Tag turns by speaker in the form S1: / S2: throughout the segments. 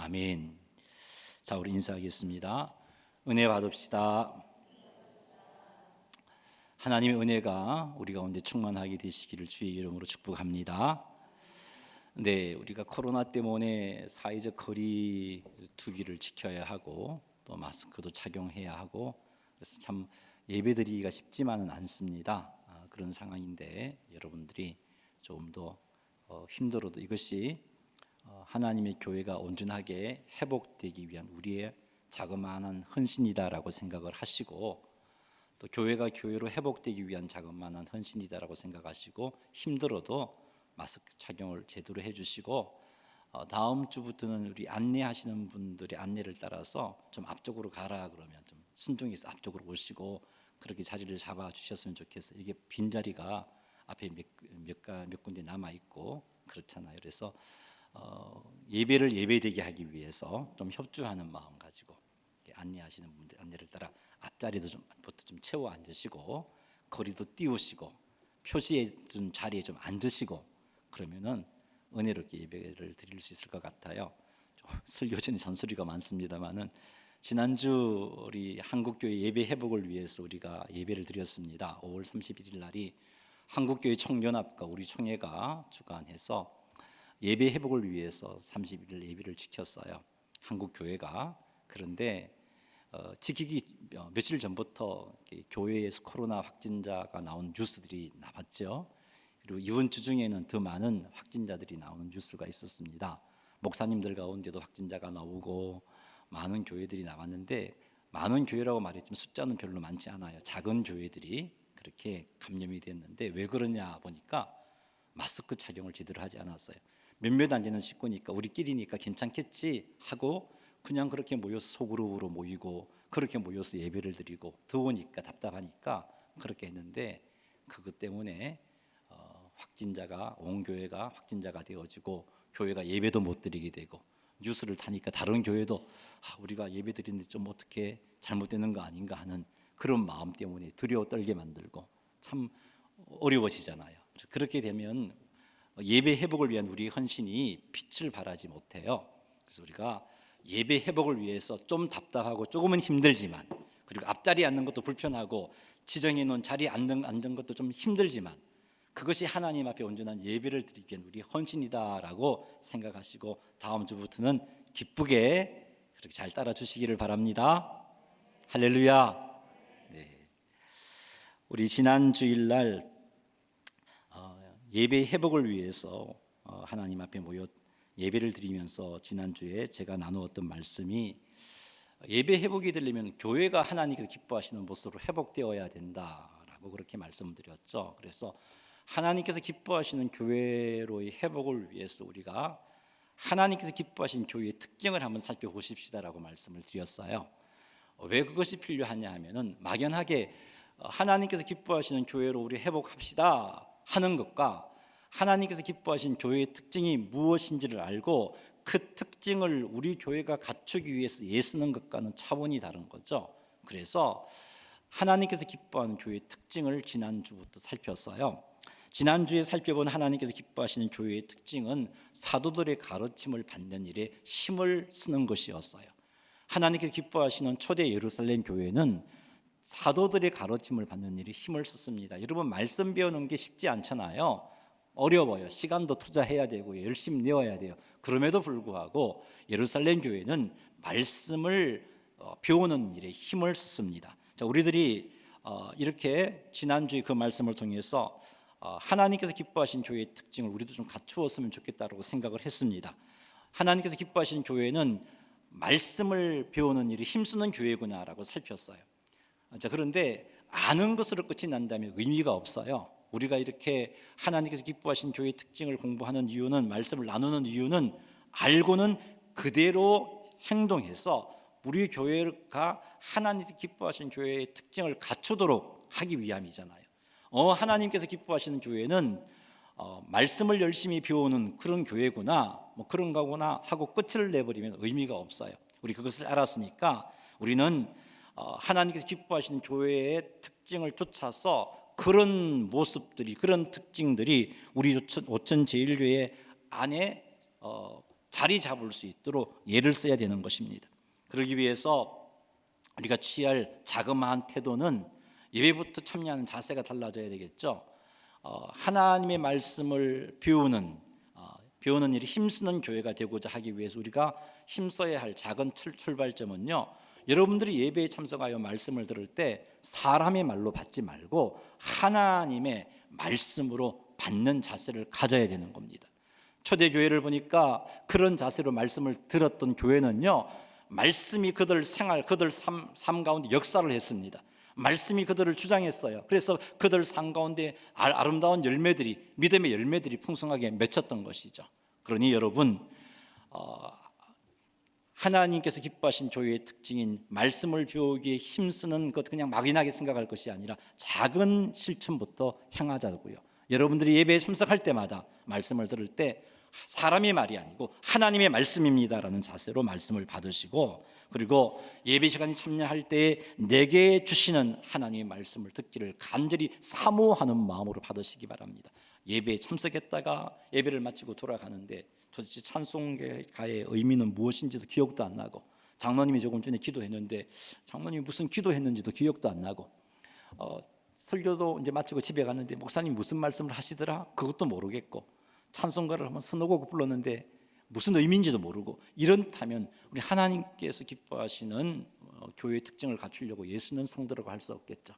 S1: 아멘. 자, 우리 인사하겠습니다. 은혜 받읍시다. 하나님의 은혜가 우리 가운데 충만하게 되시기를 주의 이름으로 축복합니다. 네, 우리가 코로나 때문에 사회적 거리 두기를 지켜야 하고 또 마스크도 착용해야 하고 그래서 참 예배드리기가 쉽지만은 않습니다. 그런 상황인데 여러분들이 조금 더 힘들어도 이것이 하나님의 교회가 온전하게 회복되기 위한 우리의 자그마한 헌신이다라고 생각을 하시고 또 교회가 교회로 회복되기 위한 자그마한 헌신이다라고 생각하시고 힘들어도 마스크 착용을 제대로 해주시고 다음 주부터는 우리 안내하시는 분들의 안내를 따라서 좀 앞쪽으로 가라 그러면 좀 순종해서 앞쪽으로 오시고 그렇게 자리를 잡아 주셨으면 좋겠어요. 이게 빈 자리가 앞에 몇 군데 남아 있고 그렇잖아요. 그래서 예배를 예배되게 하기 위해서 좀 협조하는 마음 가지고 안내하시는 분들 안내를 따라 앞자리도 좀 채워 앉으시고 거리도 띄우시고 표시해 준 자리에 좀 앉으시고 그러면은 은혜롭게 예배를 드릴 수 있을 것 같아요. 설교전이 잔소리가 많습니다만은 지난주 우리 한국교회 예배 회복을 위해서 우리가 예배를 드렸습니다. 5월 31일 날이 한국교회 총연합과 우리 총회가 주관해서 예배 회복을 위해서 31일 예배를 지켰어요. 한국교회가. 그런데 지키기 며칠 전부터 교회에서 코로나 확진자가 나온 뉴스들이 나왔죠. 그리고 이번 주 중에는 더 많은 확진자들이 나오는 뉴스가 있었습니다. 목사님들 가운데도 확진자가 나오고 많은 교회들이 나왔는데 많은 교회라고 말했지만 숫자는 별로 많지 않아요. 작은 교회들이 그렇게 감염이 됐는데 왜 그러냐 보니까 마스크 착용을 제대로 하지 않았어요. 몇몇 안 되는 식구니까 우리끼리니까 괜찮겠지 하고 그냥 그렇게 모여서 소그룹으로 모이고 그렇게 모여서 예배를 드리고 더우니까 답답하니까 그렇게 했는데 그것 때문에 확진자가 온 교회가 확진자가 되어지고 교회가 예배도 못 드리게 되고 뉴스를 타니까 다른 교회도 우리가 예배 드리는데 좀 어떻게 잘못되는 거 아닌가 하는 그런 마음 때문에 두려워 떨게 만들고 참 어려워지잖아요. 그렇게 되면 예배 회복을 위한 우리 헌신이 빛을 발하지 못해요. 그래서 우리가 예배 회복을 위해서 좀 답답하고 조금은 힘들지만 그리고 앞자리에 앉는 것도 불편하고 지정해 놓은 자리에 앉는 것도 좀 힘들지만 그것이 하나님 앞에 온전한 예배를 드리기 위한 우리 헌신이다라고 생각하시고 다음 주부터는 기쁘게 그렇게 잘 따라 주시기를 바랍니다. 할렐루야. 네. 우리 지난 주일날 예배 회복을 위해서 하나님 앞에 모여 예배를 드리면서 지난주에 제가 나누었던 말씀이 예배 회복이 되려면 교회가 하나님께서 기뻐하시는 모습으로 회복되어야 된다라고 그렇게 말씀드렸죠. 그래서 하나님께서 기뻐하시는 교회로의 회복을 위해서 우리가 하나님께서 기뻐하시는 교회의 특징을 한번 살펴보십시다라고 말씀을 드렸어요. 왜 그것이 필요하냐 하면은 막연하게 하나님께서 기뻐하시는 교회로 우리 회복합시다 하는 것과 하나님께서 기뻐하신 교회의 특징이 무엇인지를 알고 그 특징을 우리 교회가 갖추기 위해서 애쓰는 것과는 차원이 다른 거죠. 그래서 하나님께서 기뻐하는 교회의 특징을 지난주부터 살폈어요. 지난주에 살펴본 하나님께서 기뻐하시는 교회의 특징은 사도들의 가르침을 받는 일에 힘을 쓰는 것이었어요. 하나님께서 기뻐하시는 초대 예루살렘 교회는 사도들의 가르침을 받는 일에 힘을 썼습니다. 여러분 말씀 배우는 게 쉽지 않잖아요. 어려워요. 시간도 투자해야 되고 열심히 내어야 돼요. 그럼에도 불구하고 예루살렘 교회는 말씀을 배우는 일에 힘을 썼습니다. 자, 우리들이 이렇게 지난주에 그 말씀을 통해서 하나님께서 기뻐하신 교회의 특징을 우리도 좀 갖추었으면 좋겠다고 생각을 했습니다. 하나님께서 기뻐하신 교회는 말씀을 배우는 일에 힘쓰는 교회구나라고 살폈어요. 자, 그런데 아는 것으로 끝이 난다면 의미가 없어요. 우리가 이렇게 하나님께서 기뻐하신 교회의 특징을 공부하는 이유는 말씀을 나누는 이유는 알고는 그대로 행동해서 우리 교회가 하나님께서 기뻐하신 교회의 특징을 갖추도록 하기 위함이잖아요. 하나님께서 기뻐하시는 교회는 말씀을 열심히 배우는 그런 교회구나 뭐 그런 거구나 하고 끝을 내버리면 의미가 없어요. 우리 그것을 알았으니까 우리는 하나님께서 기뻐하시는 교회의 특징을 쫓아서 그런 모습들이 그런 특징들이 우리 오천 제일교회 안에 자리 잡을 수 있도록 예를 써야 되는 것입니다. 그러기 위해서 우리가 취할 자그마한 태도는 예배부터 참여하는 자세가 달라져야 되겠죠. 하나님의 말씀을 배우는 일에 힘쓰는 교회가 되고자 하기 위해서 우리가 힘써야 할 작은 출발점은요, 여러분들이 예배에 참석하여 말씀을 들을 때 사람의 말로 받지 말고 하나님의 말씀으로 받는 자세를 가져야 되는 겁니다. 초대교회를 보니까 그런 자세로 말씀을 들었던 교회는요, 말씀이 그들 생활, 그들 삶 가운데 역사를 했습니다. 말씀이 그들을 주장했어요. 그래서 그들 삶 가운데 아름다운 열매들이, 믿음의 열매들이 풍성하게 맺혔던 것이죠. 그러니 여러분, 하나님께서 기뻐하신 교회의 특징인 말씀을 배우기에 힘쓰는 것, 그냥 막연하게 생각할 것이 아니라 작은 실천부터 행하자고요. 여러분들이 예배에 참석할 때마다 말씀을 들을 때 사람의 말이 아니고 하나님의 말씀입니다라는 자세로 말씀을 받으시고, 그리고 예배 시간에 참여할 때 내게 주시는 하나님의 말씀을 듣기를 간절히 사모하는 마음으로 받으시기 바랍니다. 예배에 참석했다가 예배를 마치고 돌아가는데 도대체 찬송가의 의미는 무엇인지도 기억도 안 나고, 장로님이 조금 전에 기도했는데 장로님이 무슨 기도했는지도 기억도 안 나고, 설교도 이제 마치고 집에 갔는데 목사님 무슨 말씀을 하시더라? 그것도 모르겠고, 찬송가를 한번 서너 곡 불렀는데 무슨 의미인지도 모르고, 이렇다면 우리 하나님께서 기뻐하시는 교회의 특징을 갖추려고 예수는 성도라고 할 수 없겠죠.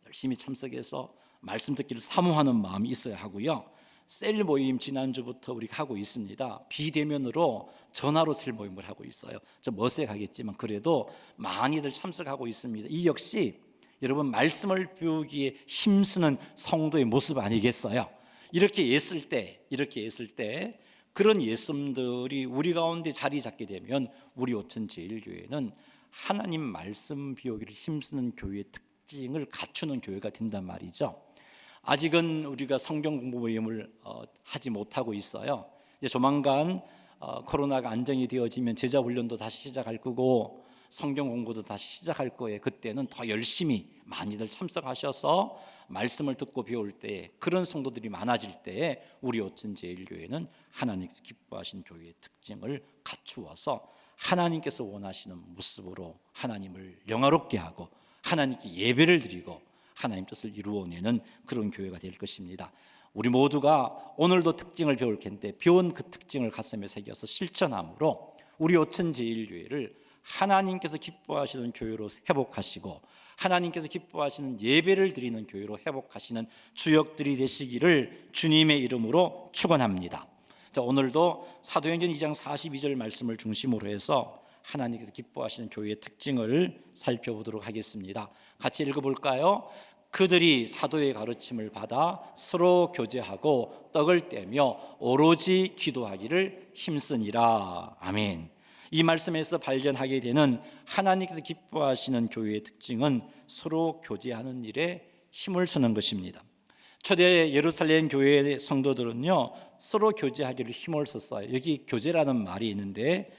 S1: 열심히 참석해서 말씀 듣기를 사모하는 마음이 있어야 하고요. 셀 모임 지난주부터 우리가 하고 있습니다. 비대면으로 전화로 셀 모임을 하고 있어요. 좀 어색하겠지만 그래도 많이들 참석하고 있습니다. 이 역시 여러분 말씀을 배우기에 힘쓰는 성도의 모습 아니겠어요? 이렇게 애쓸 때 그런 예씀들이 우리 가운데 자리 잡게 되면 우리 오천제일교회는 하나님 말씀 배우기를 힘쓰는 교회의 특징을 갖추는 교회가 된단 말이죠. 아직은 우리가 성경 공부 모임을 하지 못하고 있어요. 이제 조만간 코로나가 안정이 되어지면 제자 훈련도 다시 시작할 거고 성경 공부도 다시 시작할 거예요. 그때는 더 열심히 많이들 참석하셔서 말씀을 듣고 배울 때, 그런 성도들이 많아질 때에 우리 오천제일교회는 하나님께서 기뻐하신 교회의 특징을 갖추어서 하나님께서 원하시는 모습으로 하나님을 영화롭게 하고 하나님께 예배를 드리고 하나님 뜻을 이루어내는 그런 교회가 될 것입니다. 우리 모두가 오늘도 특징을 배울 텐데 배운 그 특징을 가슴에 새겨서 실천함으로 우리 오천제일교회를 하나님께서 기뻐하시는 교회로 회복하시고 하나님께서 기뻐하시는 예배를 드리는 교회로 회복하시는 주역들이 되시기를 주님의 이름으로 축원합니다. 자, 오늘도 사도행전 2장 42절 말씀을 중심으로 해서 하나님께서 기뻐하시는 교회의 특징을 살펴보도록 하겠습니다. 같이 읽어볼까요? 그들이 사도의 가르침을 받아 서로 교제하고 떡을 떼며 오로지 기도하기를 힘쓰니라. 아멘. 이 말씀에서 발견하게 되는 하나님께서 기뻐하시는 교회의 특징은 서로 교제하는 일에 힘을 쓰는 것입니다. 초대 예루살렘 교회의 성도들은요, 서로 교제하기를 힘을 썼어요. 여기 교제라는 말이 있는데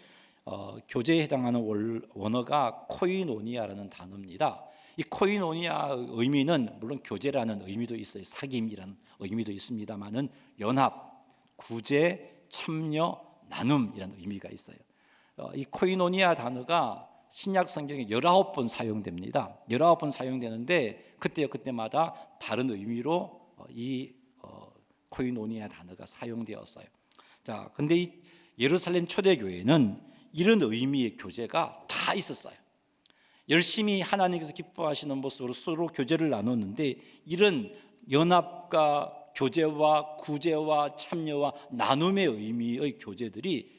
S1: 교제에 해당하는 원어가 코이노니아라는 단어입니다. 이 코이노니아 의미는 물론 교제라는 의미도 있어요. 사귐이라는 의미도 있습니다만은 연합, 구제, 참여, 나눔이라는 의미가 있어요. 이 코이노니아 단어가 신약 성경에 19번 사용됩니다. 19번 사용되는데 그때마다 다른 의미로 이 코이노니아 단어가 사용되었어요. 자, 근데 이 예루살렘 초대교회는 이런 의미의 교제가 다 있었어요. 열심히 하나님께서 기뻐하시는 모습으로 서로 교제를 나눴는데 이런 연합과 교제와 구제와 참여와 나눔의 의미의 교제들이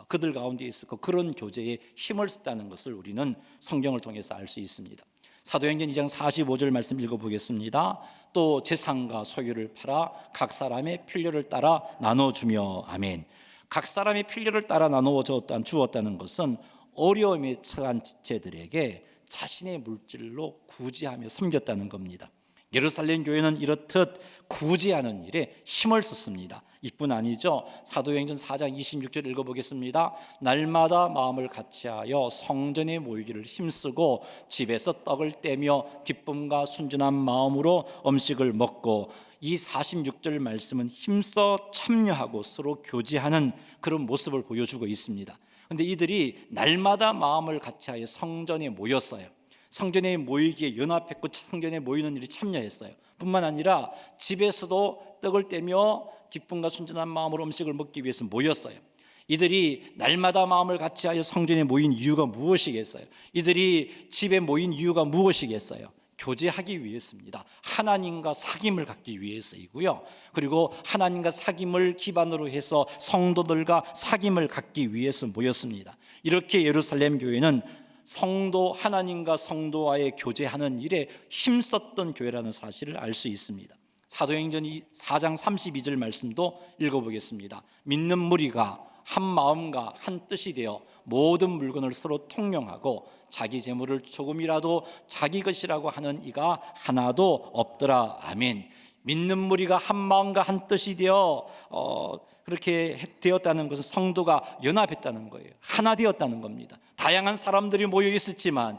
S1: 그들 가운데 있었고 그런 교제에 힘을 썼다는 것을 우리는 성경을 통해서 알 수 있습니다. 사도행전 2장 45절 말씀 읽어보겠습니다. 또 재산과 소유를 팔아 각 사람의 필요를 따라 나눠주며. 아멘. 각 사람의 필요를 따라 나누어 주었다는 것은 어려움에 처한 지체들에게 자신의 물질로 구제하며 섬겼다는 겁니다. 예루살렘 교회는 이렇듯 구제하는 일에 힘을 썼습니다. 이뿐 아니죠. 사도행전 4장 26절 읽어보겠습니다. 날마다 마음을 같이하여 성전에 모이기를 힘쓰고 집에서 떡을 떼며 기쁨과 순전한 마음으로 음식을 먹고 이 46절 말씀은 힘써 참여하고 서로 교제하는 그런 모습을 보여주고 있습니다. 그런데 이들이 날마다 마음을 같이하여 성전에 모였어요. 성전에 모이기에 연합했고 성전에 모이는 일에 참여했어요. 뿐만 아니라 집에서도 떡을 떼며 기쁨과 순전한 마음으로 음식을 먹기 위해서 모였어요. 이들이 날마다 마음을 같이하여 성전에 모인 이유가 무엇이겠어요? 이들이 집에 모인 이유가 무엇이겠어요? 교제하기 위해서입니다. 하나님과 사귐을 갖기 위해서이고요. 그리고 하나님과 사귐을 기반으로 해서 성도들과 사귐을 갖기 위해서 모였습니다. 이렇게 예루살렘 교회는 하나님과 성도와의 교제하는 일에 힘썼던 교회라는 사실을 알 수 있습니다. 사도행전 4장 32절 말씀도 읽어보겠습니다. 믿는 무리가 한 마음과 한 뜻이 되어 모든 물건을 서로 통용하고 자기 재물을 조금이라도 자기 것이라고 하는 이가 하나도 없더라. 아멘. 믿는 무리가 한 마음과 한 뜻이 되어 그렇게 되었다는 것은 성도가 연합했다는 거예요. 하나 되었다는 겁니다. 다양한 사람들이 모여 있었지만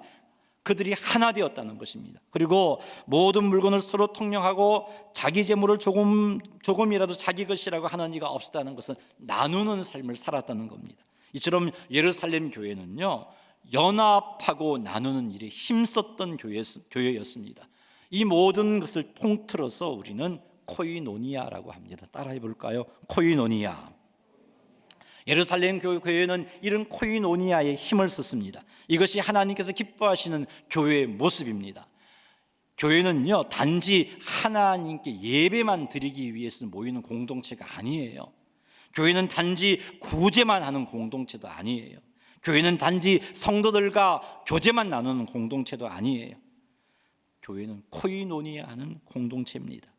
S1: 그들이 하나 되었다는 것입니다. 그리고 모든 물건을 서로 통용하고 자기 재물을 조금이라도 자기 것이라고 하는 이가 없었다는 것은 나누는 삶을 살았다는 겁니다. 이처럼 예루살렘 교회는요, 연합하고 나누는 일에 힘썼던 교회였습니다. 이 모든 것을 통틀어서 우리는 코이노니아라고 합니다. 따라해 볼까요? 코이노니아. 예루살렘 교회는 이런 코이노니아에 힘을 썼습니다. 이것이 하나님께서 기뻐하시는 교회의 모습입니다. 교회는요, 단지 하나님께 예배만 드리기 위해서 모이는 공동체가 아니에요. 교회는 단지 구제만 하는 공동체도 아니에요. 교회는 단지 성도들과 교제만 나누는 공동체도 아니에요. 교회는 코이노니아 하는 공동체입니다.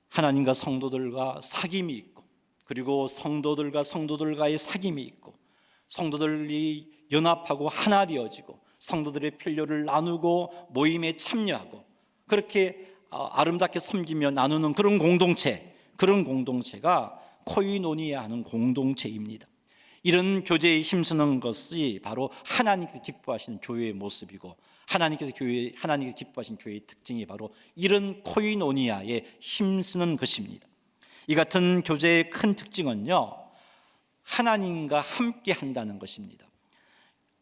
S1: 하나님과 성도들과 사귐이 있고, 그리고 성도들과의 사귐이 있고, 성도들이 연합하고 하나 되어지고 성도들의 필요를 나누고 모임에 참여하고 그렇게 아름답게 섬기며 나누는 그런 공동체가 코이노니아 하는 공동체입니다. 이런 교제에 힘쓰는 것이 바로 하나님께서 기뻐하시는 교회의 모습이고, 하나님께서 기뻐하시는 교회의 특징이 바로 이런 코이노니아에 힘쓰는 것입니다. 이 같은 교제의 큰 특징은요, 하나님과 함께 한다는 것입니다.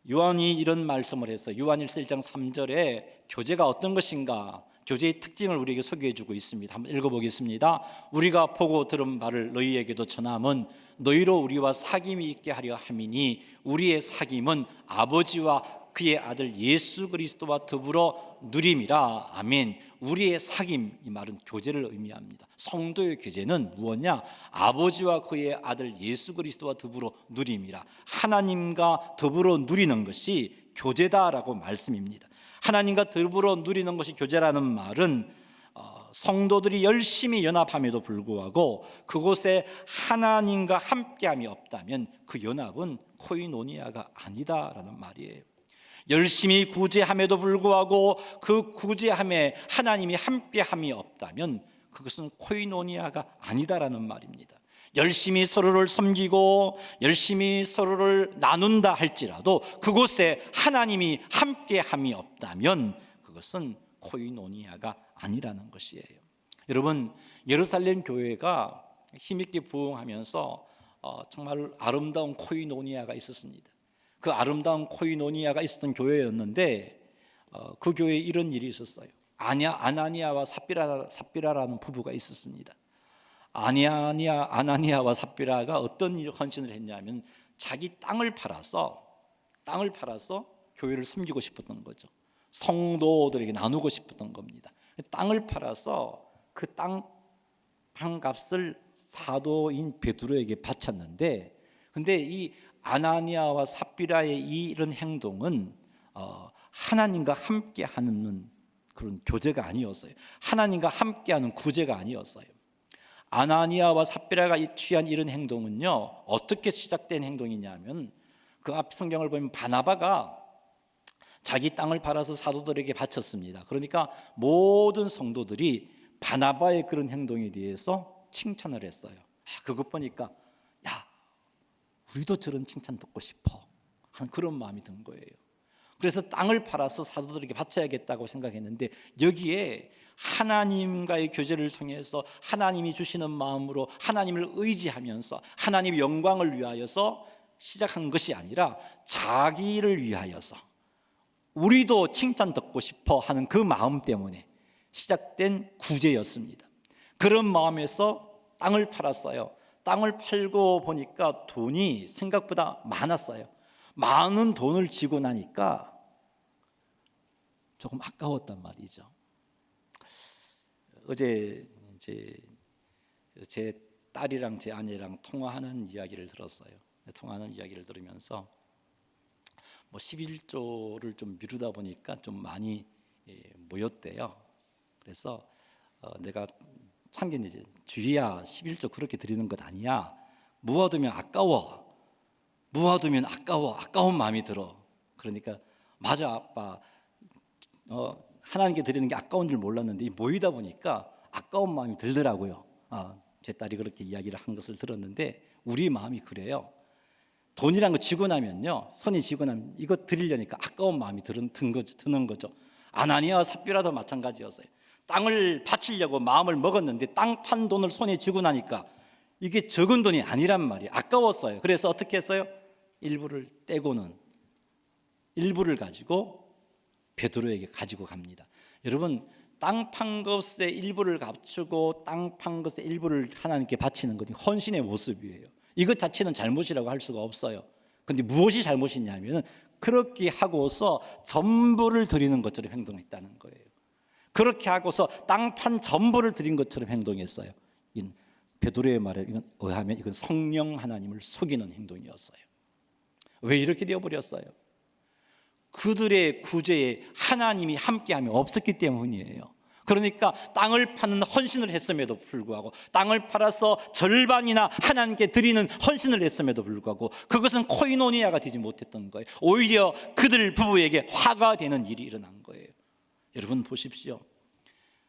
S1: 요한이 이런 말씀을 해서 요한일서 1장 3절에 교제가 어떤 것인가, 교제의 특징을 우리에게 소개해 주고 있습니다. 한번 읽어보겠습니다. 우리가 보고 들은 바를 너희에게도 전함은 너희로 우리와 사귐이 있게 하려 함이니 우리의 사귐은 아버지와 그의 아들 예수 그리스도와 더불어 누림이라. 아멘. 우리의 사귐, 이 말은 교제를 의미합니다. 성도의 교제는 무엇냐? 아버지와 그의 아들 예수 그리스도와 더불어 누림이라. 하나님과 더불어 누리는 것이 교제다라고 말씀입니다. 하나님과 더불어 누리는 것이 교제라는 말은 성도들이 열심히 연합함에도 불구하고 그곳에 하나님과 함께함이 없다면 그 연합은 코이노니아가 아니다라는 말이에요. 열심히 구제함에도 불구하고 그 구제함에 하나님이 함께함이 없다면 그것은 코이노니아가 아니다라는 말입니다. 열심히 서로를 섬기고 열심히 서로를 나눈다 할지라도 그곳에 하나님이 함께함이 없다면 그것은 코이노니아가 아니라는 것이에요. 여러분, 예루살렘 교회가 힘있게 부흥하면서 정말 아름다운 코이노니아가 있었습니다. 그 아름다운 코이노니아가 있었던 교회였는데 그 교회에 이런 일이 있었어요. 아나니아와 삽비라라는 부부가 있었습니다. 아나니아와 삽비라가 어떤 헌신을 했냐면 자기 땅을 팔아서 교회를 섬기고 싶었던 거죠. 성도들에게 나누고 싶었던 겁니다. 땅을 팔아서 그 땅 값을 사도인 베드로에게 바쳤는데, 근데 이 아나니아와 삽비라의 이런 행동은 하나님과 함께하는 그런 교제가 아니었어요. 하나님과 함께하는 구제가 아니었어요. 아나니아와 삽비라가 취한 이런 행동은요, 어떻게 시작된 행동이냐면 그 앞 성경을 보면 바나바가 자기 땅을 팔아서 사도들에게 바쳤습니다. 그러니까 모든 성도들이 바나바의 그런 행동에 대해서 칭찬을 했어요. 그것 보니까 야, 우리도 저런 칭찬 듣고 싶어 하는 그런 마음이 든 거예요. 그래서 땅을 팔아서 사도들에게 바쳐야겠다고 생각했는데 여기에 하나님과의 교제를 통해서 하나님이 주시는 마음으로 하나님을 의지하면서 하나님의 영광을 위하여서 시작한 것이 아니라 자기를 위하여서 우리도 칭찬 듣고 싶어 하는 그 마음 때문에 시작된 구제였습니다. 그런 마음에서 땅을 팔았어요. 땅을 팔고 보니까 돈이 생각보다 많았어요. 많은 돈을 지고 나니까 조금 아까웠단 말이죠. 어제 이제 제 딸이랑 제 아내랑 통화하는 이야기를 들었어요. 통화하는 이야기를 들으면서 11조를 좀 미루다 보니까 좀 많이 모였대요. 그래서 내가 참견이지, 주희야 11조 그렇게 드리는 것 아니야. 모아두면 아까워. 모아두면 아까운 마음이 들어. 그러니까 맞아 아빠, 하나님께 드리는 게 아까운 줄 몰랐는데 모이다 보니까 아까운 마음이 들더라고요. 제 딸이 그렇게 이야기를 한 것을 들었는데 우리 마음이 그래요. 돈이란 거 지고 나면요, 손이 지고 나면 이거 드리려니까 아까운 마음이 드는 거죠. 아나니아와 삽비라도 마찬가지였어요. 땅을 바치려고 마음을 먹었는데 땅 판 돈을 손에 쥐고 나니까 이게 적은 돈이 아니란 말이에요. 아까웠어요. 그래서 어떻게 했어요? 일부를 떼고는 일부를 가지고 베드로에게 가지고 갑니다. 여러분, 땅 판 것의 일부를 갖추고 땅 판 것의 일부를 하나님께 바치는 것이 헌신의 모습이에요. 이것 자체는 잘못이라고 할 수가 없어요. 그런데 무엇이 잘못이냐면 그렇게 하고서 전부를 드리는 것처럼 행동했다는 거예요. 그렇게 하고서 땅 판 전부를 드린 것처럼 행동했어요. 베드로의 말에 의하면 이건 성령 하나님을 속이는 행동이었어요. 왜 이렇게 되어버렸어요? 그들의 구제에 하나님이 함께함이 없었기 때문이에요. 그러니까 땅을 파는 헌신을 했음에도 불구하고, 땅을 팔아서 절반이나 하나님께 드리는 헌신을 했음에도 불구하고 그것은 코이노니아가 되지 못했던 거예요. 오히려 그들 부부에게 화가 되는 일이 일어난 거예요. 여러분 보십시오.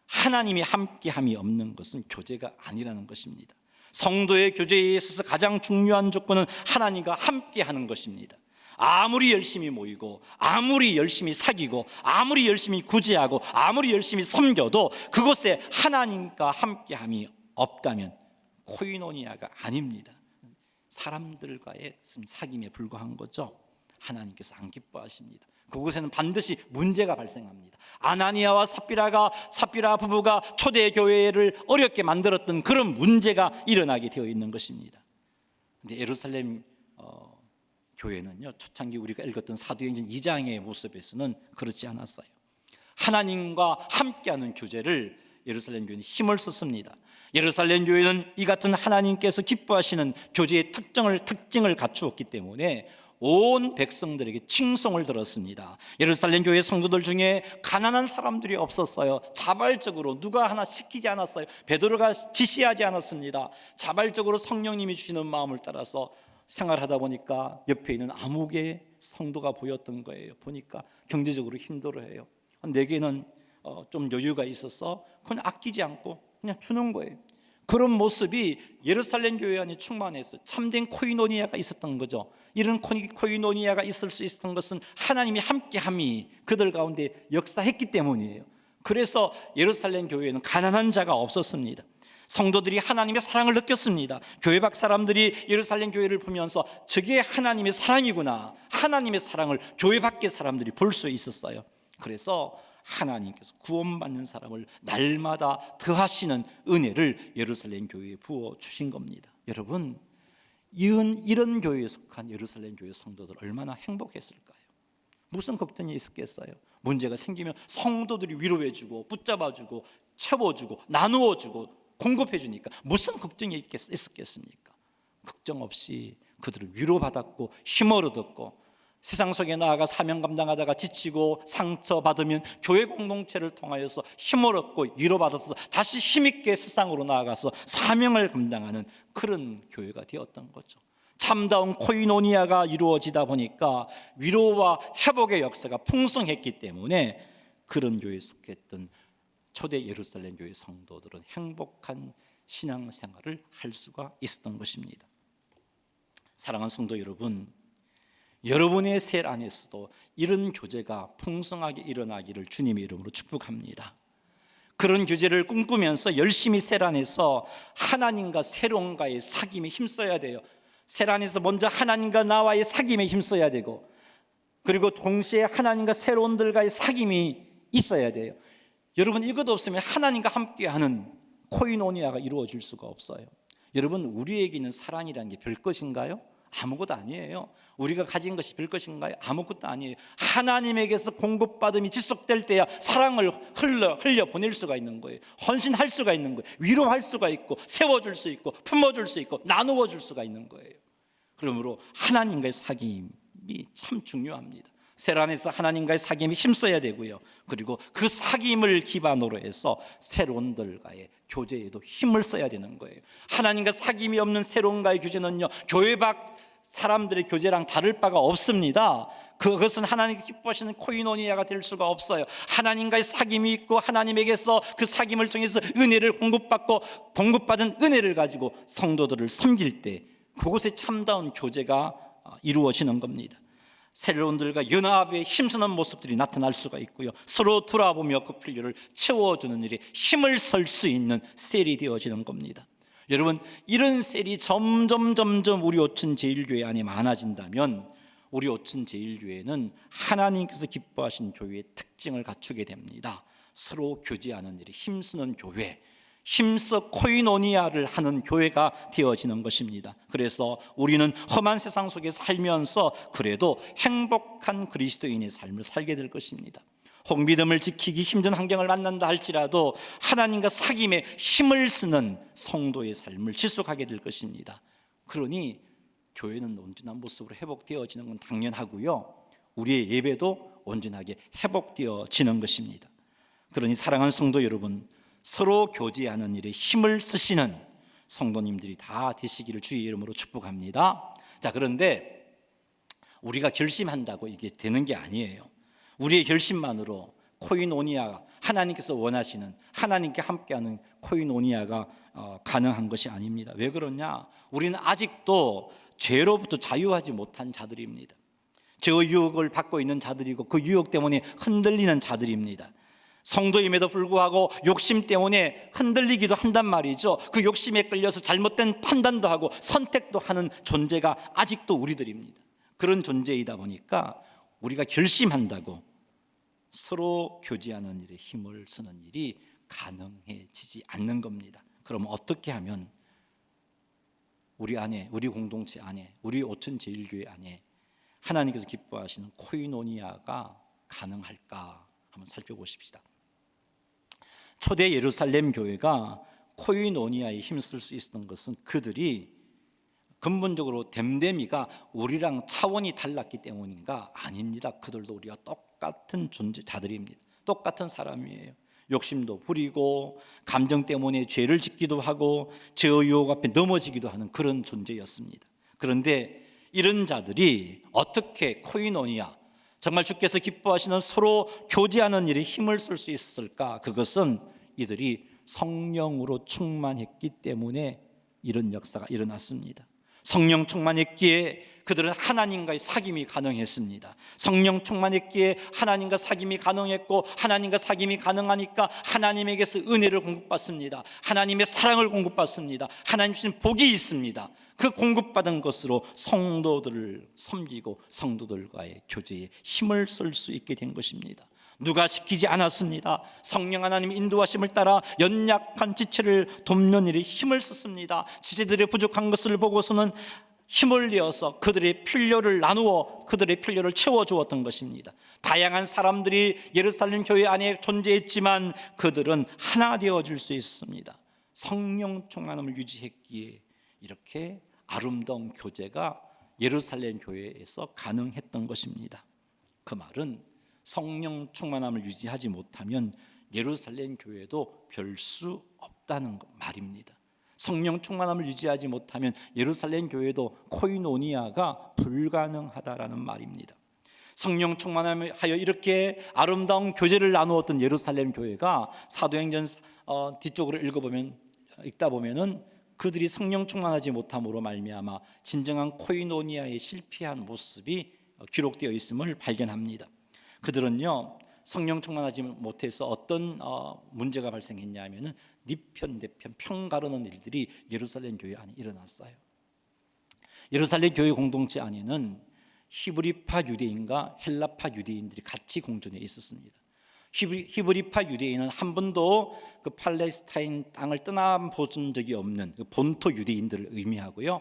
S1: 하나님이 함께함이 없는 것은 교제가 아니라는 것입니다. 성도의 교제에 있어서 가장 중요한 조건은 하나님과 함께하는 것입니다. 아무리 열심히 모이고 아무리 열심히 사귀고 아무리 열심히 구제하고 아무리 열심히 섬겨도 그곳에 하나님과 함께함이 없다면 코이노니아가 아닙니다. 사람들과의 사귐에 불과한 거죠. 하나님께서 안 기뻐하십니다. 그곳에는 반드시 문제가 발생합니다. 아나니아와 삽비라 부부가 초대교회를 어렵게 만들었던 그런 문제가 일어나게 되어 있는 것입니다. 그런데 예루살렘 교회는요, 초창기 우리가 읽었던 사도행전 2장의 모습에서는 그렇지 않았어요. 하나님과 함께하는 교제를 예루살렘 교회는 힘을 썼습니다. 예루살렘 교회는 이 같은 하나님께서 기뻐하시는 교제의 특징을 갖추었기 때문에 온 백성들에게 칭송을 들었습니다. 예루살렘 교회 성도들 중에 가난한 사람들이 없었어요. 자발적으로 누가 하나 시키지 않았어요. 베드로가 지시하지 않았습니다. 자발적으로 성령님이 주시는 마음을 따라서 생활하다 보니까 옆에 있는 아무개 성도가 보였던 거예요. 보니까 경제적으로 힘들어해요. 내게는 좀 여유가 있어서 그냥 아끼지 않고 그냥 주는 거예요. 그런 모습이 예루살렘 교회 안에 충만해서 참된 코이노니아가 있었던 거죠. 이런 코이노니아가 있을 수 있었던 것은 하나님이 함께함이 그들 가운데 역사했기 때문이에요. 그래서 예루살렘 교회에는 가난한 자가 없었습니다. 성도들이 하나님의 사랑을 느꼈습니다. 교회 밖 사람들이 예루살렘 교회를 보면서 저게 하나님의 사랑이구나, 하나님의 사랑을 교회 밖의 사람들이 볼 수 있었어요. 그래서 하나님께서 구원받는 사람을 날마다 더하시는 은혜를 예루살렘 교회에 부어 주신 겁니다. 여러분, 이런 교회에 속한 예루살렘 교회 성도들 얼마나 행복했을까요? 무슨 걱정이 있었겠어요? 문제가 생기면 성도들이 위로해주고 붙잡아주고 채워주고 나누어주고 공급해주니까 무슨 걱정이 있었겠습니까? 걱정 없이 그들을 위로받았고 힘을 얻었고, 세상 속에 나아가 사명 감당하다가 지치고 상처받으면 교회 공동체를 통하여서 힘을 얻고 위로받아서 다시 힘있게 세상으로 나아가서 사명을 감당하는 그런 교회가 되었던 거죠. 참다운 코이노니아가 이루어지다 보니까 위로와 회복의 역사가 풍성했기 때문에 그런 교회에 속했던 초대 예루살렘 교회 성도들은 행복한 신앙생활을 할 수가 있었던 것입니다. 사랑하는 성도 여러분, 여러분의 셀 안에서도 이런 교제가 풍성하게 일어나기를 주님의 이름으로 축복합니다. 그런 교제를 꿈꾸면서 열심히 셀 안에서 하나님과 새로운가의 사귐에 힘써야 돼요. 셀 안에서 먼저 하나님과 나와의 사귐에 힘써야 되고, 그리고 동시에 하나님과 새로운들과의 사귐이 있어야 돼요. 여러분, 이것 없으면 하나님과 함께하는 코이노니아가 이루어질 수가 없어요. 여러분, 우리에게 있는 사랑이라는 게 별 것인가요? 아무것도 아니에요. 우리가 가진 것이 별 것인가요? 아무것도 아니에요. 하나님에게서 공급받음이 지속될 때야 사랑을 흘려 보낼 수가 있는 거예요. 헌신할 수가 있는 거예요. 위로할 수가 있고, 세워줄 수 있고, 품어줄 수 있고, 나누어 줄 수가 있는 거예요. 그러므로 하나님과의 사귐이 참 중요합니다. 셀 안에서 하나님과의 사귐에 힘써야 되고요. 그리고 그 사귐을 기반으로 해서 새로운들과의 교제에도 힘을 써야 되는 거예요. 하나님과 사귐이 없는 새로운과의 교제는요, 교회 밖 사람들의 교제랑 다를 바가 없습니다. 그것은 하나님께 기뻐하시는 코이노니아가 될 수가 없어요. 하나님과의 사귐이 있고, 하나님에게서 그 사귐을 통해서 은혜를 공급받은 은혜를 가지고 성도들을 섬길 때 그곳에 참다운 교제가 이루어지는 겁니다. 새로운들과 연합에 힘쓰는 모습들이 나타날 수가 있고요. 서로 돌아보며 그 필요를 채워주는 일에 힘을 쓸 수 있는 셀이 되어지는 겁니다. 여러분, 이런 셀이 점점 우리 오춘 제일교회 안에 많아진다면 우리 오춘 제일교회는 하나님께서 기뻐하신 교회의 특징을 갖추게 됩니다. 서로 교제하는 일에 힘쓰는 교회, 힘써 코이노니아를 하는 교회가 되어지는 것입니다. 그래서 우리는 험한 세상 속에 살면서 그래도 행복한 그리스도인의 삶을 살게 될 것입니다. 혹믿음을 지키기 힘든 환경을 만난다 할지라도 하나님과 사귐에 힘을 쓰는 성도의 삶을 지속하게 될 것입니다. 그러니 교회는 온전한 모습으로 회복되어지는 건 당연하고요, 우리의 예배도 온전하게 회복되어지는 것입니다. 그러니 사랑하는 성도 여러분, 서로 교제하는 일에 힘을 쓰시는 성도님들이 다 되시기를 주의 이름으로 축복합니다. 자, 그런데 우리가 결심한다고 이게 되는 게 아니에요. 우리의 결심만으로 코이노니아, 하나님께서 원하시는 하나님께 함께하는 코이노니아가 가능한 것이 아닙니다. 왜 그러냐? 우리는 아직도 죄로부터 자유하지 못한 자들입니다. 죄 유혹을 받고 있는 자들이고, 그 유혹 때문에 흔들리는 자들입니다. 성도임에도 불구하고 욕심 때문에 흔들리기도 한단 말이죠. 그 욕심에 끌려서 잘못된 판단도 하고 선택도 하는 존재가 아직도 우리들입니다. 그런 존재이다 보니까 우리가 결심한다고 서로 교제하는 일에 힘을 쓰는 일이 가능해지지 않는 겁니다. 그럼 어떻게 하면 우리 안에, 우리 공동체 안에, 우리 오천 제일교회 안에 하나님께서 기뻐하시는 코이노니아가 가능할까 한번 살펴보십시다. 초대 예루살렘 교회가 코이노니아에 힘쓸 수 있었던 것은 그들이 근본적으로 댐데미가 우리랑 차원이 달랐기 때문인가? 아닙니다. 그들도 우리와 똑같은 존재자들입니다. 똑같은 사람이에요. 욕심도 부리고 감정 때문에 죄를 짓기도 하고 죄의 유혹 앞에 넘어지기도 하는 그런 존재였습니다. 그런데 이런 자들이 어떻게 코이노니아, 정말 주께서 기뻐하시는 서로 교제하는 일에 힘을 쓸 수 있었을까? 그것은 이들이 성령으로 충만했기 때문에 이런 역사가 일어났습니다. 성령 충만했기에 그들은 하나님과의 사귐이 가능했습니다. 성령 충만했기에 하나님과 사귐이 가능했고, 하나님과 사귐이 가능하니까 하나님에게서 은혜를 공급받습니다. 하나님의 사랑을 공급받습니다. 하나님 주신 복이 있습니다. 그 공급받은 것으로 성도들을 섬기고 성도들과의 교제에 힘을 쓸 수 있게 된 것입니다. 누가 시키지 않았습니다. 성령 하나님의 인도하심을 따라 연약한 지체를 돕는 일에 힘을 썼습니다. 지체들의 부족한 것을 보고서는 힘을 내어서 그들의 필요를 나누어 그들의 필요를 채워주었던 것입니다. 다양한 사람들이 예루살렘 교회 안에 존재했지만 그들은 하나 되어질 수 있었습니다. 성령 충만함을 유지했기에 이렇게 아름다운 교제가 예루살렘 교회에서 가능했던 것입니다. 그 말은 성령 충만함을 유지하지 못하면 예루살렘 교회도 별 수 없다는 말입니다. 성령 충만함을 유지하지 못하면 예루살렘 교회도 코이노니아가 불가능하다라는 말입니다. 성령 충만함을 하여 이렇게 아름다운 교제를 나누었던 예루살렘 교회가 사도행전 뒤쪽으로 읽다 보면은 그들이 성령 충만하지 못함으로 말미암아 진정한 코이노니아에 실패한 모습이 기록되어 있음을 발견합니다. 그들은요 성령 충만하지 못해서 어떤 문제가 발생했냐면은 니편대편 평가르는 일들이 예루살렘 교회 안에 일어났어요. 예루살렘 교회 공동체 안에는 히브리파 유대인과 헬라파 유대인들이 같이 공존해 있었습니다. 히브리파 유대인은 한 번도 그 팔레스타인 땅을 떠나본 적이 없는 그 본토 유대인들을 의미하고요.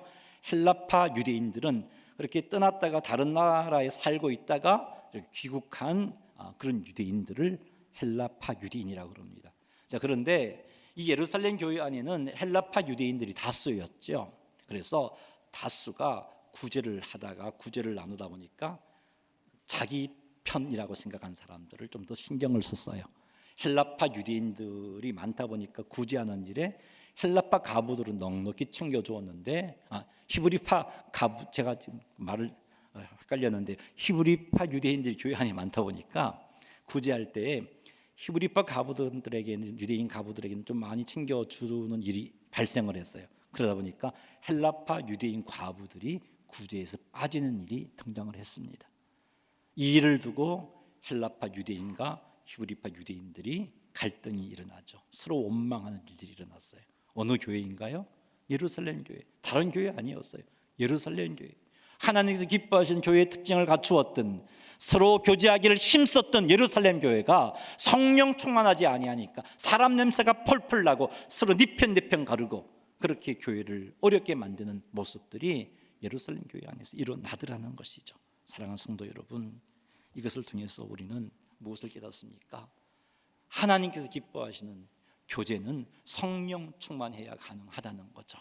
S1: 헬라파 유대인들은 그렇게 떠났다가 다른 나라에 살고 있다가 이렇게 귀국한 그런 유대인들을 헬라파 유대인이라고 그럽니다. 자, 그런데 이 예루살렘 교회 안에는 헬라파 유대인들이 다수였죠. 그래서 다수가 구제를 하다가 구제를 나누다 보니까 자기 편이라고 생각한 사람들을 좀 더 신경을 썼어요. 헬라파 유대인들이 많다 보니까 구제하는 일에 헬라파 가부들은 넉넉히 챙겨주었는데 히브리파 가부, 제가 지금 말을 헷갈렸는데 히브리파 유대인들이 교회 안에 많다 보니까 구제할 때 히브리파 가부들에게는 유대인 가부들에게는 좀 많이 챙겨주는 일이 발생을 했어요. 그러다 보니까 헬라파 유대인 과부들이 구제에서 빠지는 일이 등장을 했습니다. 이 일을 두고 헬라파 유대인과 히브리파 유대인들이 갈등이 일어나죠. 서로 원망하는 일들이 일어났어요. 어느 교회인가요? 예루살렘 교회. 다른 교회 아니었어요. 예루살렘 교회. 하나님께서 기뻐하시는 교회의 특징을 갖추었던, 서로 교제하기를 힘썼던 예루살렘 교회가 성령 충만하지 아니하니까 사람 냄새가 펄펄 나고 서로 니편내편 가르고 그렇게 교회를 어렵게 만드는 모습들이 예루살렘 교회 안에서 일어나더라는 것이죠. 사랑하는 성도 여러분, 이것을 통해서 우리는 무엇을 깨닫습니까? 하나님께서 기뻐하시는 교제는 성령 충만해야 가능하다는 거죠.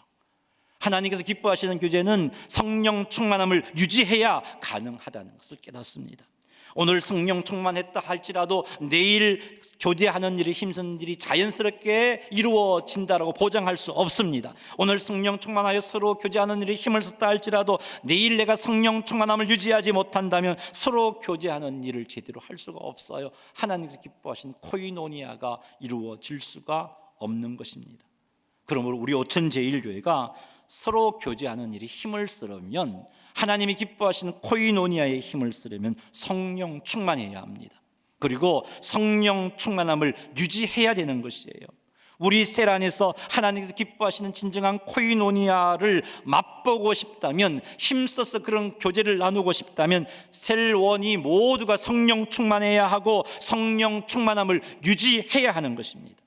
S1: 하나님께서 기뻐하시는 교제는 성령 충만함을 유지해야 가능하다는 것을 깨닫습니다. 오늘 성령 충만했다 할지라도 내일 교제하는 일이 힘쓰는 일이 자연스럽게 이루어진다라고 보장할 수 없습니다. 오늘 성령 충만하여 서로 교제하는 일이 힘을 썼다 할지라도 내일 내가 성령 충만함을 유지하지 못한다면 서로 교제하는 일을 제대로 할 수가 없어요. 하나님께서 기뻐하신 코이노니아가 이루어질 수가 없는 것입니다. 그러므로 우리 오천제일교회가 서로 교제하는 일이 힘을 쓰려면, 하나님이 기뻐하시는 코이노니아의 힘을 쓰려면 성령 충만해야 합니다. 그리고 성령 충만함을 유지해야 되는 것이에요. 우리 셀 안에서 하나님께서 기뻐하시는 진정한 코이노니아를 맛보고 싶다면, 힘써서 그런 교제를 나누고 싶다면 셀원이 모두가 성령 충만해야 하고 성령 충만함을 유지해야 하는 것입니다.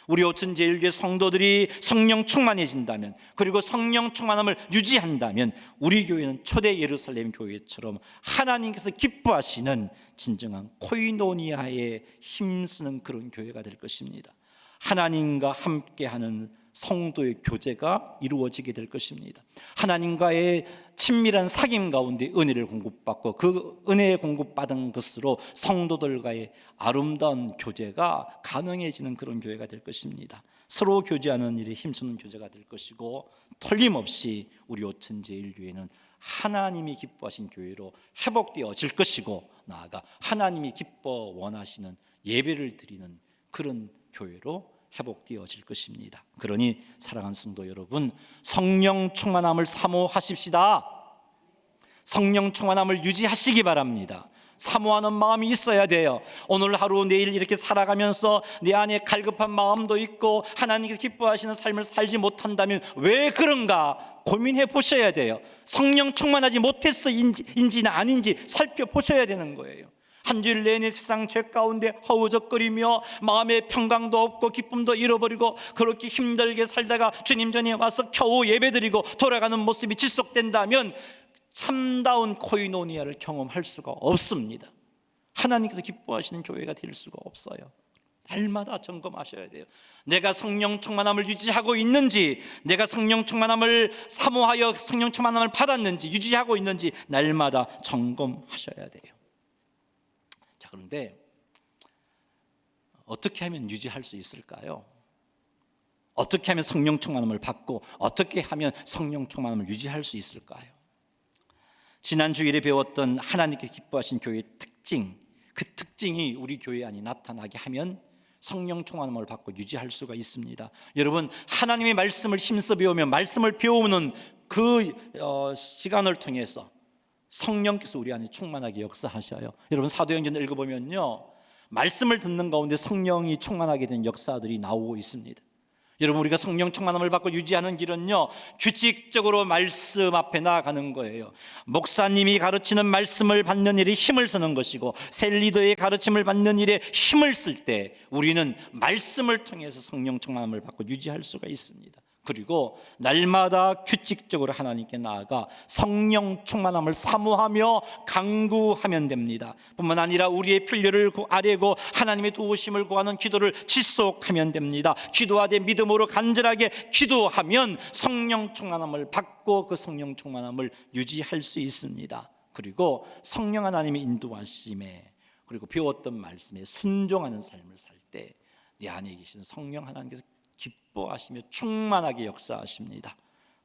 S1: 우리 오천제일교회 성도들이 성령 충만해진다면, 그리고 성령 충만함을 유지한다면 우리 교회는 초대 예루살렘 교회처럼 하나님께서 기뻐하시는 진정한 코이노니아에 힘쓰는 그런 교회가 될 것입니다. 하나님과 함께하는 성도의 교제가 이루어지게 될 것입니다. 하나님과의 친밀한 사귐 가운데 은혜를 공급받고 그 은혜에 공급받은 것으로 성도들과의 아름다운 교제가 가능해지는 그런 교회가 될 것입니다. 서로 교제하는 일에 힘쓰는 교제가 될 것이고, 틀림없이 우리 오천제일교회는 하나님이 기뻐하신 교회로 회복되어질 것이고, 나아가 하나님이 기뻐 원하시는 예배를 드리는 그런 교회로 회복되어질 것입니다. 그러니 사랑하는 성도 여러분, 성령 충만함을 사모하십시다. 성령 충만함을 유지하시기 바랍니다. 사모하는 마음이 있어야 돼요. 오늘 하루 내일 이렇게 살아가면서 내 안에 갈급한 마음도 있고 하나님께서 기뻐하시는 삶을 살지 못한다면 왜 그런가 고민해 보셔야 돼요. 성령 충만하지 못해서인지는 아닌지 살펴보셔야 되는 거예요. 한 주일 내내 세상 죄 가운데 허우적거리며 마음의 평강도 없고 기쁨도 잃어버리고 그렇게 힘들게 살다가 주님 전에 와서 겨우 예배드리고 돌아가는 모습이 지속된다면 참다운 코이노니아를 경험할 수가 없습니다. 하나님께서 기뻐하시는 교회가 될 수가 없어요. 날마다 점검하셔야 돼요. 내가 성령 충만함을 유지하고 있는지, 내가 성령 충만함을 사모하여 성령 충만함을 받았는지, 유지하고 있는지 날마다 점검하셔야 돼요. 자, 그런데 어떻게 하면 유지할 수 있을까요? 어떻게 하면 성령 충만함을 받고 어떻게 하면 성령 충만함을 유지할 수 있을까요? 지난 주일에 배웠던 하나님께 기뻐하신 교회의 특징, 그 특징이 우리 교회 안에 나타나게 하면 성령 충만함을 받고 유지할 수가 있습니다. 여러분, 하나님의 말씀을 힘써 배우며 말씀을 배우는 그 시간을 통해서 성령께서 우리 안에 충만하게 역사하셔요. 여러분 사도행전을 읽어보면요, 말씀을 듣는 가운데 성령이 충만하게 된 역사들이 나오고 있습니다. 여러분 우리가 성령 충만함을 받고 유지하는 길은요, 규칙적으로 말씀 앞에 나아가는 거예요. 목사님이 가르치는 말씀을 받는 일에 힘을 쓰는 것이고, 셀리더의 가르침을 받는 일에 힘을 쓸 때 우리는 말씀을 통해서 성령 충만함을 받고 유지할 수가 있습니다. 그리고 날마다 규칙적으로 하나님께 나아가 성령 충만함을 사모하며 간구하면 됩니다. 뿐만 아니라 우리의 필요를 아뢰고 하나님의 도우심을 구하는 기도를 지속하면 됩니다. 기도하되 믿음으로 간절하게 기도하면 성령 충만함을 받고 그 성령 충만함을 유지할 수 있습니다. 그리고 성령 하나님의 인도하심에, 그리고 배웠던 말씀에 순종하는 삶을 살 때 내 안에 계신 성령 하나님께서 기뻐하시며 충만하게 역사하십니다.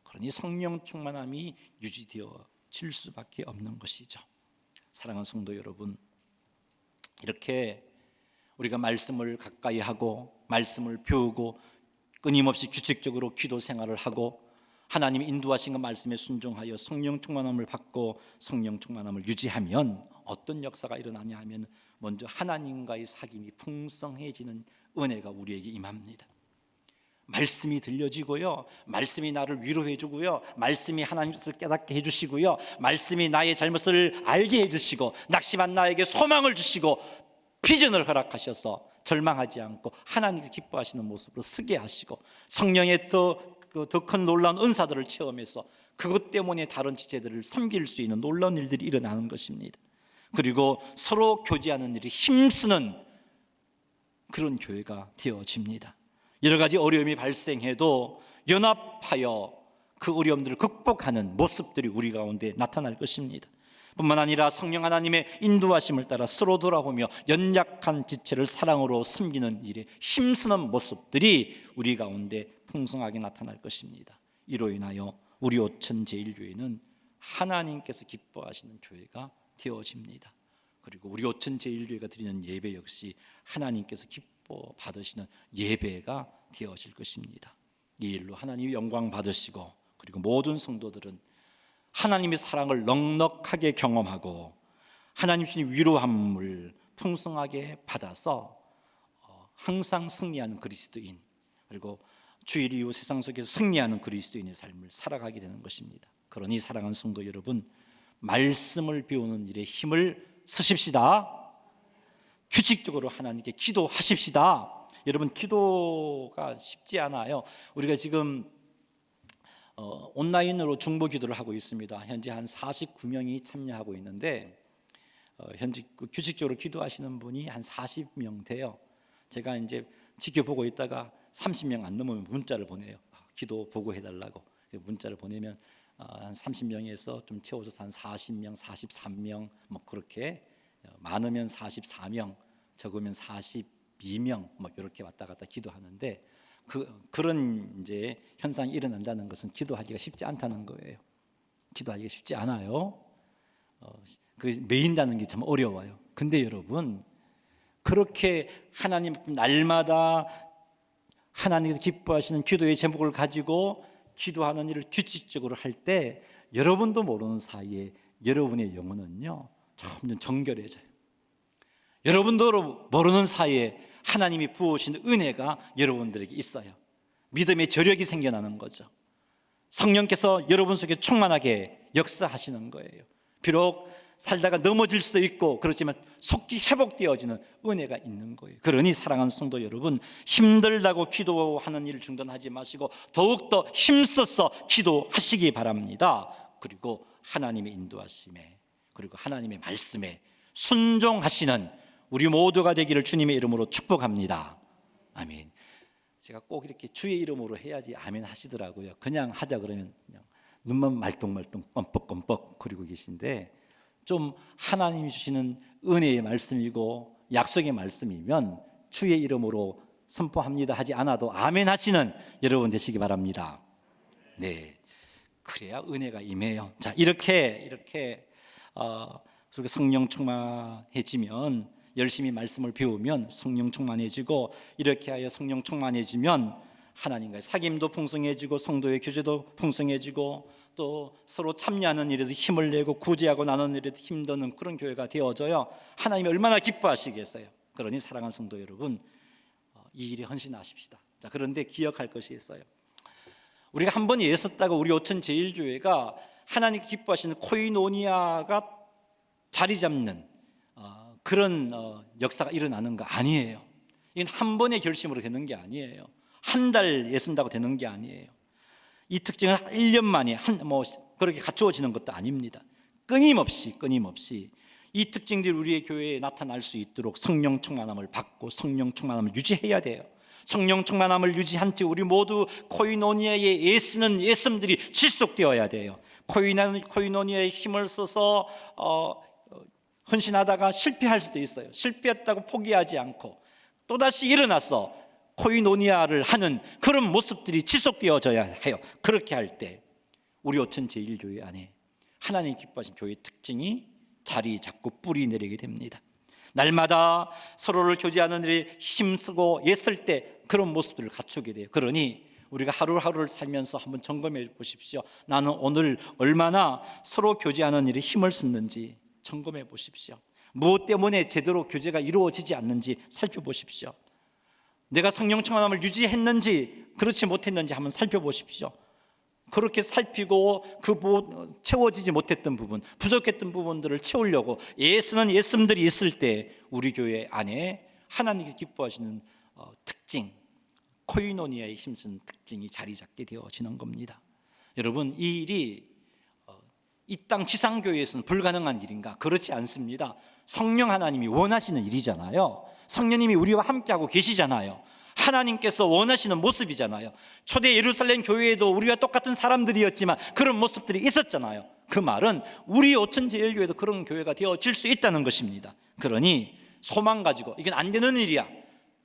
S1: 그러니 성령 충만함이 유지되어질 수밖에 없는 것이죠. 사랑하는 성도 여러분, 이렇게 우리가 말씀을 가까이 하고 말씀을 배우고 끊임없이 규칙적으로 기도 생활을 하고 하나님이 인도하신 그 말씀에 순종하여 성령 충만함을 받고 성령 충만함을 유지하면 어떤 역사가 일어나냐 하면, 먼저 하나님과의 사귐이 풍성해지는 은혜가 우리에게 임합니다. 말씀이 들려지고요, 말씀이 나를 위로해 주고요, 말씀이 하나님 뜻을 깨닫게 해주시고요, 말씀이 나의 잘못을 알게 해주시고 낙심한 나에게 소망을 주시고 비전을 허락하셔서 절망하지 않고 하나님께 기뻐하시는 모습으로 서게 하시고, 성령의 더 큰 놀라운 은사들을 체험해서 그것 때문에 다른 지체들을 섬길 수 있는 놀라운 일들이 일어나는 것입니다. 그리고 서로 교제하는 일이 힘쓰는 그런 교회가 되어집니다. 여러 가지 어려움이 발생해도 연합하여 그 어려움들을 극복하는 모습들이 우리 가운데 나타날 것입니다. 뿐만 아니라 성령 하나님의 인도하심을 따라 서로 돌아보며 연약한 지체를 사랑으로 섬기는 일에 힘쓰는 모습들이 우리 가운데 풍성하게 나타날 것입니다. 이로 인하여 우리 오천 제일교회는 하나님께서 기뻐하시는 교회가 되어집니다. 그리고 우리 오천 제일교회가 드리는 예배 역시 하나님께서 기뻐 받으시는 예배가 되어질 것입니다. 이 일로 하나님의 영광 받으시고, 그리고 모든 성도들은 하나님의 사랑을 넉넉하게 경험하고 하나님 주신 위로함을 풍성하게 받아서 항상 승리하는 그리스도인, 그리고 주일 이후 세상 속에서 승리하는 그리스도인의 삶을 살아가게 되는 것입니다. 그러니 사랑하는 성도 여러분, 말씀을 배우는 일에 힘을 쓰십시다. 규칙적으로 하나님께 기도하십시다. 여러분, 기도가 쉽지 않아요. 우리가 지금 온라인으로 중보 기도를 하고 있습니다. 현재 한 49명이 참여하고 있는데 현재 규칙적으로 기도하시는 분이 한 40명 돼요. 제가 이제 지켜보고 있다가 30명 안 넘으면 문자를 보내요. 기도 보고해달라고 문자를 보내면 한 30명에서 좀 채워져서 한 40명, 43명 뭐 그렇게, 많으면 44명, 적으면 42명 뭐 이렇게 왔다 갔다 기도하는데, 그런 이제 현상이 일어난다는 것은 기도하기가 쉽지 않다는 거예요. 기도하기가 쉽지 않아요. 그 매인다는 게 참 어려워요. 근데 여러분, 그렇게 하나님 날마다 하나님께서 기뻐하시는 기도의 제목을 가지고 기도하는 일을 규칙적으로 할 때 여러분도 모르는 사이에 여러분의 영혼은요 점점 정결해져요. 여러분도 모르는 사이에 하나님이 부어오신 은혜가 여러분들에게 있어요. 믿음의 저력이 생겨나는 거죠. 성령께서 여러분 속에 충만하게 역사하시는 거예요. 비록 살다가 넘어질 수도 있고 그렇지만 속히 회복되어지는 은혜가 있는 거예요. 그러니 사랑하는 성도 여러분, 힘들다고 기도하는 일을 중단하지 마시고 더욱더 힘써서 기도하시기 바랍니다. 그리고 하나님의 인도하심에, 그리고 하나님의 말씀에 순종하시는 우리 모두가 되기를 주님의 이름으로 축복합니다. 아멘. 제가 꼭 이렇게 주의 이름으로 해야지 아멘 하시더라고요. 그냥 하자 그러면 그냥 눈만 말똥말똥 껌뻑껌뻑 거리고 계신데, 좀 하나님이 주시는 은혜의 말씀이고 약속의 말씀이면 주의 이름으로 선포합니다 하지 않아도 아멘 하시는 여러분 되시기 바랍니다. 네, 그래야 은혜가 임해요. 자, 이렇게 성령 충만해지면, 열심히 말씀을 배우면 성령 충만해지고, 이렇게 하여 성령 충만해지면 하나님과의 사귐도 풍성해지고 성도의 교제도 풍성해지고 또 서로 참여하는 일에도 힘을 내고 구제하고 나누는 일에도 힘드는 그런 교회가 되어져요. 하나님이 얼마나 기뻐하시겠어요. 그러니 사랑하는 성도 여러분, 이 일에 헌신하십시다. 자, 그런데 기억할 것이 있어요. 우리가 한 번 애썼다고 우리 오천 제일교회가 하나님 기뻐하시는 코이노니아가 자리 잡는 그런 역사가 일어나는 거 아니에요. 이건 한 번의 결심으로 되는 게 아니에요. 한 달 애쓴다고 되는 게 아니에요. 이 특징은 1년 만에 그렇게 갖추어지는 것도 아닙니다. 끊임없이 이 특징들이 우리의 교회에 나타날 수 있도록 성령 충만함을 받고 성령 충만함을 유지해야 돼요. 성령 충만함을 유지한 채 우리 모두 코이노니아에 애쓰는 애씀들이 지속되어야 돼요. 코이노니아에 힘을 써서 헌신하다가 실패할 수도 있어요. 실패했다고 포기하지 않고 또다시 일어나서 코이노니아를 하는 그런 모습들이 지속되어져야 해요. 그렇게 할 때 우리 오천 제일교회 안에 하나님 기뻐하신 교회의 특징이 자리 잡고 뿌리 내리게 됩니다. 날마다 서로를 교제하는 일에 힘쓰고 애쓸 때 그런 모습들을 갖추게 돼요. 그러니 우리가 하루하루를 살면서 한번 점검해 보십시오. 나는 오늘 얼마나 서로 교제하는 일에 힘을 쓰는지 점검해 보십시오. 무엇 때문에 제대로 교제가 이루어지지 않는지 살펴보십시오. 내가 성령 충만함을 유지했는지 그렇지 못했는지 한번 살펴보십시오. 그렇게 살피고 채워지지 못했던 부분, 부족했던 부분들을 채우려고 애쓰는 애씀들이 있을 때 우리 교회 안에 하나님께서 기뻐하시는 특징, 코이노니아의 힘쓴 특징이 자리 잡게 되어지는 겁니다. 여러분, 이 일이 이 땅 지상교회에서는 불가능한 일인가? 그렇지 않습니다. 성령 하나님이 원하시는 일이잖아요. 성령님이 우리와 함께하고 계시잖아요. 하나님께서 원하시는 모습이잖아요. 초대 예루살렘 교회에도 우리와 똑같은 사람들이었지만 그런 모습들이 있었잖아요. 그 말은 우리 오천제일교회도 그런 교회가 되어질 수 있다는 것입니다. 그러니 소망 가지고 이건 안 되는 일이야,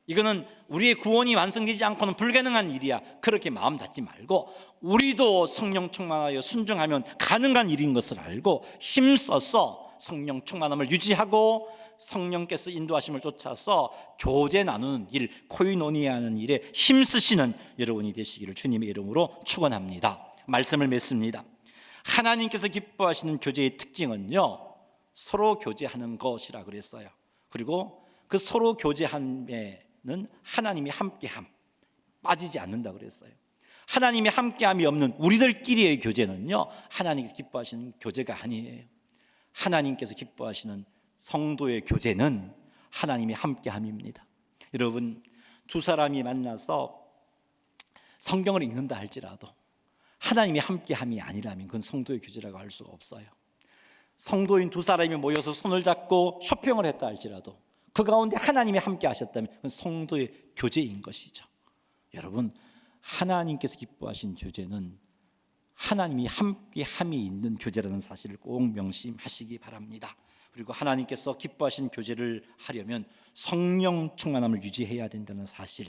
S1: 이거는 우리의 구원이 완성되지 않고는 불가능한 일이야, 그렇게 마음 닫지 말고 우리도 성령 충만하여 순종하면 가능한 일인 것을 알고 힘써서 성령 충만함을 유지하고 성령께서 인도하심을 쫓아서 교제 나누는 일, 코이노니아하는 일에 힘쓰시는 여러분이 되시기를 주님의 이름으로 축원합니다. 말씀을 맺습니다. 하나님께서 기뻐하시는 교제의 특징은요, 서로 교제하는 것이라 그랬어요. 그리고 그 서로 교제함에는 하나님이 함께함, 빠지지 않는다 그랬어요. 하나님이 함께함이 없는 우리들끼리의 교제는요, 하나님께서 기뻐하시는 교제가 아니에요. 하나님께서 기뻐하시는 성도의 교제는 하나님이 함께함입니다. 여러분, 두 사람이 만나서 성경을 읽는다 할지라도 하나님이 함께함이 아니라면 그건 성도의 교제라고 할 수가 없어요. 성도인 두 사람이 모여서 손을 잡고 쇼핑을 했다 할지라도 그 가운데 하나님이 함께 하셨다면 그건 성도의 교제인 것이죠. 여러분, 하나님께서 기뻐하신 교제는 하나님이 함께함이 있는 교제라는 사실을 꼭 명심하시기 바랍니다. 그리고 하나님께서 기뻐하신 교제를 하려면 성령 충만함을 유지해야 된다는 사실,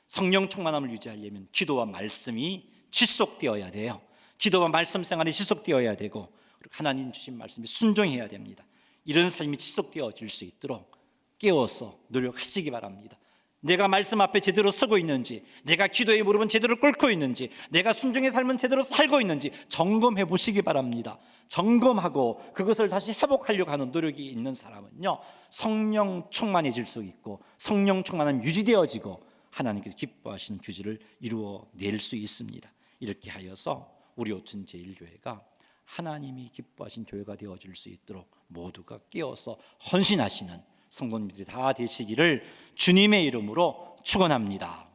S1: 성령 충만함을 유지하려면 기도와 말씀이 지속되어야 돼요. 기도와 말씀 생활이 지속되어야 되고 그리고 하나님 주신 말씀에 순종해야 됩니다. 이런 삶이 지속되어질 수 있도록 깨워서 노력하시기 바랍니다. 내가 말씀 앞에 제대로 서고 있는지, 내가 기도의 무릎은 제대로 꿇고 있는지, 내가 순종의 삶은 제대로 살고 있는지 점검해 보시기 바랍니다. 점검하고 그것을 다시 회복하려고 하는 노력이 있는 사람은요, 성령 충만해질 수 있고 성령 충만함이 유지되어지고 하나님께서 기뻐하시는 교제를 이루어낼 수 있습니다. 이렇게 하여서 우리 오천제일교회가 하나님이 기뻐하신 교회가 되어질 수 있도록 모두가 깨어서 헌신하시는 성도님들이 다 되시기를 주님의 이름으로 축원합니다.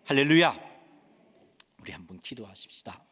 S1: 할렐루야. 우리 한번 기도하십시다.